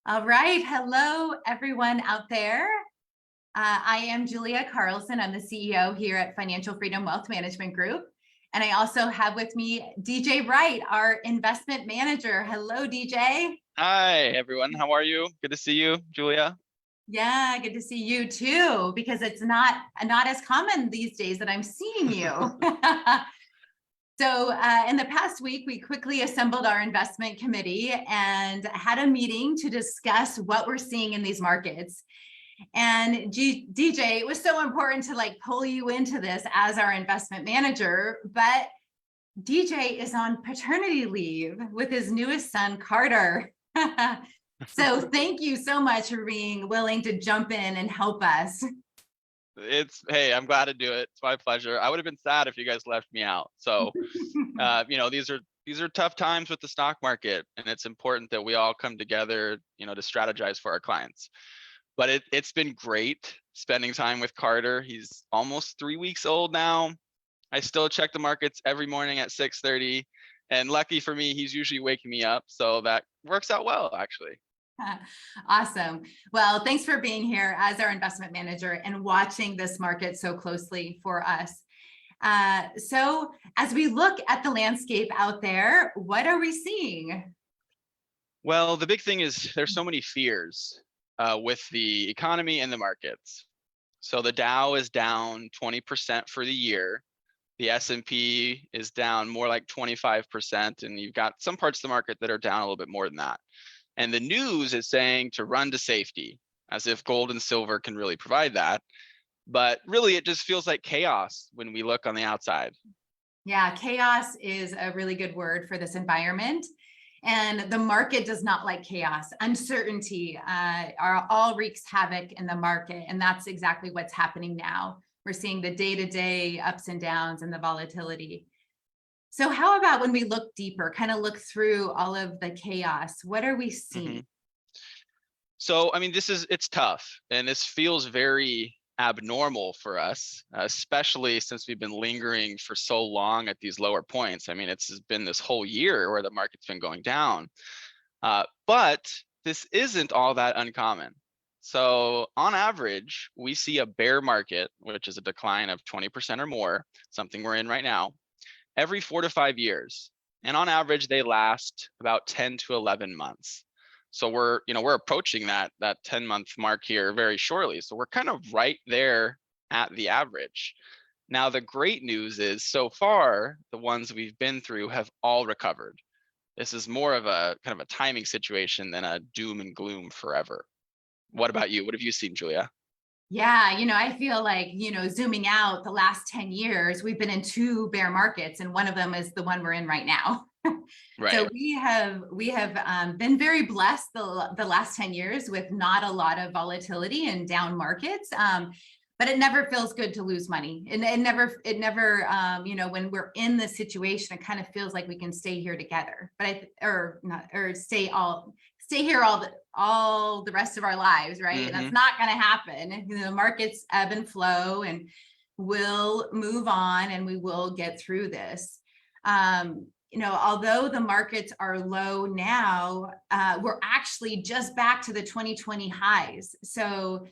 All right. Hello, everyone out there. I am Julia Carlson. I'm the CEO here at Financial Freedom Wealth Management Group. And I also have with me DJ Wright, our investment manager. Hello, DJ. Hi, everyone. How are you? Good to see you, Julia. Yeah, good to see you too, because it's not as common these days that I'm seeing you. So in the past week, we quickly assembled our investment committee and had a meeting to discuss what we're seeing in these markets. And DJ, it was so important to pull you into this as our investment manager, but DJ is on paternity leave with his newest son, Carter. So thank you so much for being willing to jump in and help us. Hey, I'm glad to do it. It's my pleasure. I would have been sad if you guys left me out. So, these are tough times with the stock market, and it's important that we all come together, to strategize for our clients. But it's been great spending time with Carter. He's almost 3 weeks old now. I still check the markets every morning at 6:30, and lucky for me, he's usually waking me up. So that works out well, actually. Awesome. Well, thanks for being here as our investment manager and watching this market so closely for us. So as we look at the landscape out there, what are we seeing? Well, the big thing is there's so many fears with the economy and the markets. So the Dow is down 20% for the year. The S&P is down more like 25%, and you've got some parts of the market that are down a little bit more than that. And the news is saying to run to safety, as if gold and silver can really provide that. But really, it just feels like chaos when we look on the outside. Yeah, chaos is a really good word for this environment. And the market does not like chaos. Uncertainty all wreaks havoc in the market. And that's exactly what's happening now. We're seeing the day-to-day ups and downs and the volatility. So how about when we look deeper, kind of look through all of the chaos? What are we seeing? Mm-hmm. So, it's tough. And this feels very abnormal for us, especially since we've been lingering for so long at these lower points. It's been this whole year where the market's been going down. But this isn't all that uncommon. So on average, we see a bear market, which is a decline of 20% or more, something we're in right now, every 4 to 5 years. And on average, they last about 10 to 11 months. So we're approaching that 10-month mark here very shortly. So we're kind of right there at the average. Now, the great news is so far, the ones we've been through have all recovered. This is more of a kind of a timing situation than a doom and gloom forever. What about you? What have you seen, Julia? Yeah, I feel like, zooming out the last 10 years, we've been in 2 bear markets, and one of them is the one we're in right now. Right. So we have been very blessed the last 10 years with not a lot of volatility and down markets. But it never feels good to lose money. And it never, when we're in this situation, it kind of feels like we can stay here together, stay here all the rest of our lives, right? Mm-hmm. And that's not going to happen. The markets ebb and flow, and we'll move on, and we will get through this. Although the markets are low now, we're actually just back to the 2020 highs. So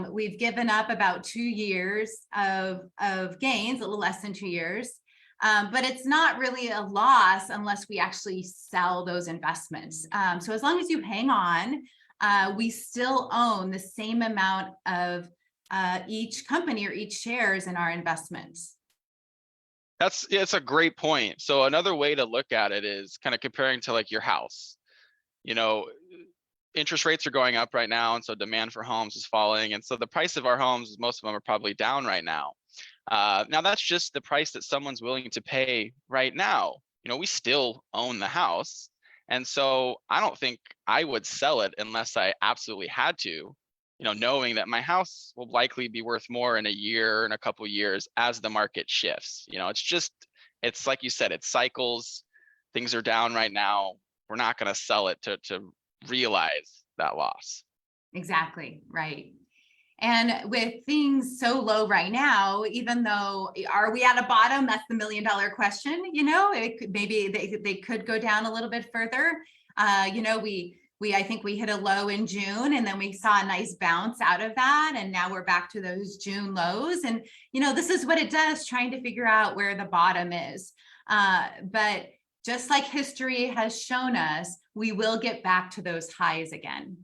we've given up about 2 years of gains, a little less than 2 years. But it's not really a loss unless we actually sell those investments. So as long as you hang on, we still own the same amount of each company or each shares in our investments. It's a great point. So another way to look at it is kind of comparing to like your house. Interest rates are going up right now, and so demand for homes is falling. And so the price of our homes, most of them are probably down right now. Now that's just the price that someone's willing to pay right now. We still own the house. And so I don't think I would sell it unless I absolutely had to, knowing that my house will likely be worth more in a year and a couple of years as the market shifts. It's like you said, it's cycles. Things are down right now. We're not going to sell it to realize that loss. Exactly, right. And with things so low right now, even though, are we at a bottom? That's the $1 million question. Maybe they could go down a little bit further. We I think we hit a low in June, and then we saw a nice bounce out of that. And now we're back to those June lows. And, this is what it does, trying to figure out where the bottom is. But just like history has shown us, we will get back to those highs again.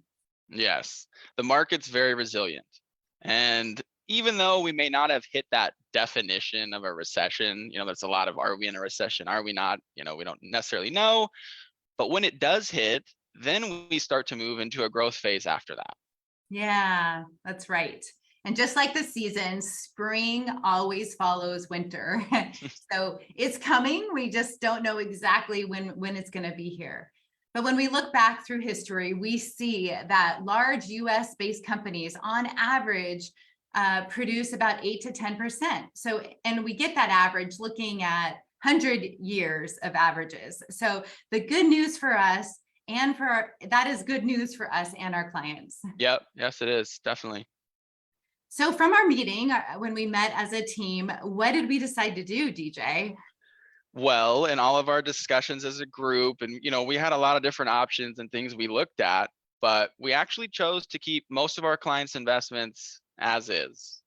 Yes, the market's very resilient. And even though we may not have hit that definition of a recession, there's a lot of, are we in a recession? Are we not? We don't necessarily know. But when it does hit, then we start to move into a growth phase after that. Yeah, that's right. And just like the seasons, spring always follows winter. So it's coming. We just don't know exactly when it's going to be here. But when we look back through history, we see that large US based companies on average produce about 8 to 10%. So, and we get that average looking at 100 years of averages. So the good news for us and that is good news for us and our clients. Yep. Yes, it is. Definitely. So from our meeting, when we met as a team, what did we decide to do, DJ? Well, in all of our discussions as a group, and we had a lot of different options and things we looked at, but we actually chose to keep most of our clients' investments as is.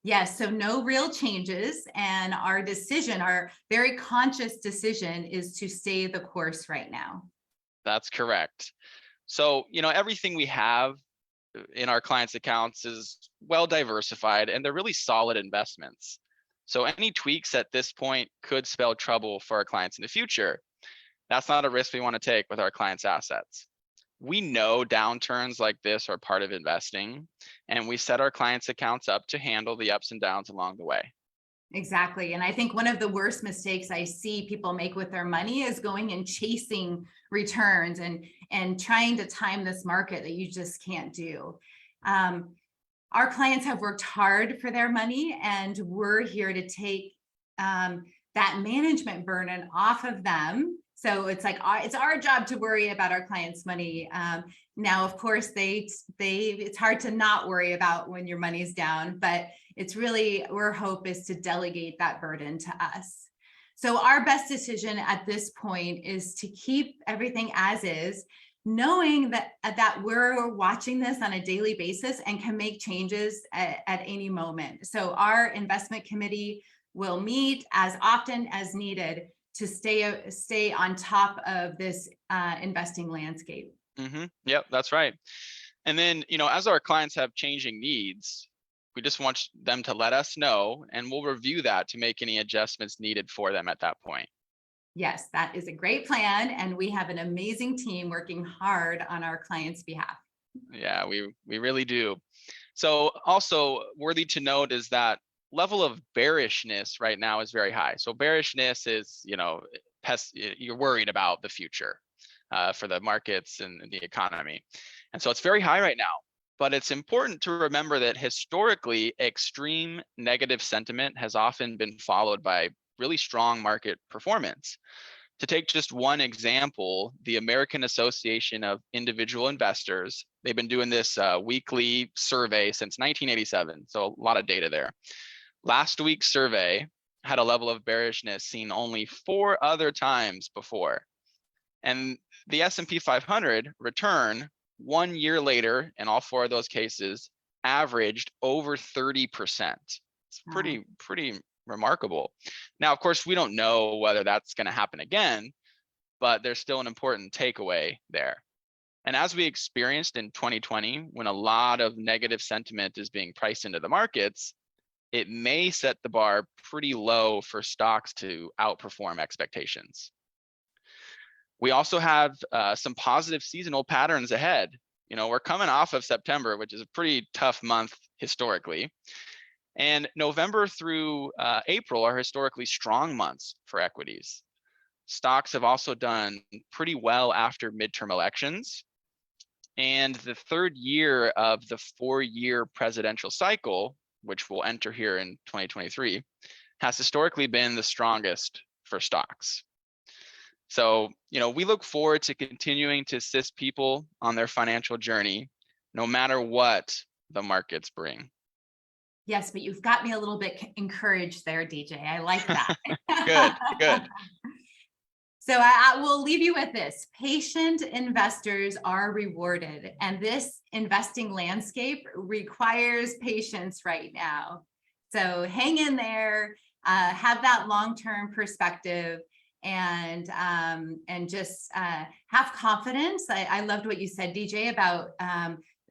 Yes, so no real changes. And our very conscious decision is to stay the course right now. That's correct. So, everything we have in our clients' accounts is well diversified, and they're really solid investments. So any tweaks at this point could spell trouble for our clients in the future. That's not a risk we want to take with our clients' assets. We know downturns like this are part of investing, and we set our clients' accounts up to handle the ups and downs along the way. Exactly. And I think one of the worst mistakes I see people make with their money is going and chasing returns and trying to time this market that you just can't do. Our clients have worked hard for their money, and we're here to take that management burden off of them. So it's like it's our job to worry about our clients' money. Now, of course, it's hard to not worry about when your money's down, but it's really, our hope is to delegate that burden to us. So our best decision at this point is to keep everything as is, knowing that we're watching this on a daily basis and can make changes at any moment. So our investment committee will meet as often as needed to stay on top of this investing landscape. Mm-hmm. Yep, that's right. And then, as our clients have changing needs, we just want them to let us know, and we'll review that to make any adjustments needed for them at that point. Yes, that is a great plan. And we have an amazing team working hard on our clients' behalf. Yeah, we really do. So also worthy to note is that level of bearishness right now is very high. So bearishness is, you're worried about the future for the markets and the economy. And so it's very high right now. But it's important to remember that historically, extreme negative sentiment has often been followed by really strong market performance. To take just one example, the American Association of Individual Investors, they've been doing this weekly survey since 1987. So a lot of data there. Last week's survey had a level of bearishness seen only 4 other times before. And the S&P 500 return 1 year later, in all 4 of those cases, averaged over 30%. It's pretty remarkable. Now, of course, we don't know whether that's going to happen again, but there's still an important takeaway there. And as we experienced in 2020, when a lot of negative sentiment is being priced into the markets, it may set the bar pretty low for stocks to outperform expectations. We also have some positive seasonal patterns ahead. We're coming off of September, which is a pretty tough month historically. And November through April are historically strong months for equities. Stocks have also done pretty well after midterm elections. And the third year of the 4-year presidential cycle, which we'll enter here in 2023, has historically been the strongest for stocks. So, we look forward to continuing to assist people on their financial journey, no matter what the markets bring. Yes, but you've got me a little bit encouraged there, DJ. I like that. Good. So I will leave you with this. Patient investors are rewarded, and this investing landscape requires patience right now. So hang in there, have that long-term perspective, and just have confidence. I loved what you said, DJ, about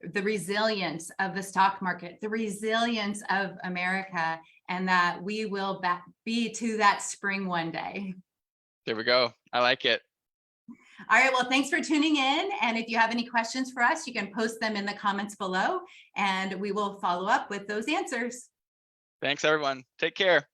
the resilience of the stock market, the resilience of America, and that we will be to that spring one day. There we go. I like it. All right, well, thanks for tuning in. And if you have any questions for us, you can post them in the comments below, and we will follow up with those answers. Thanks, everyone. Take care.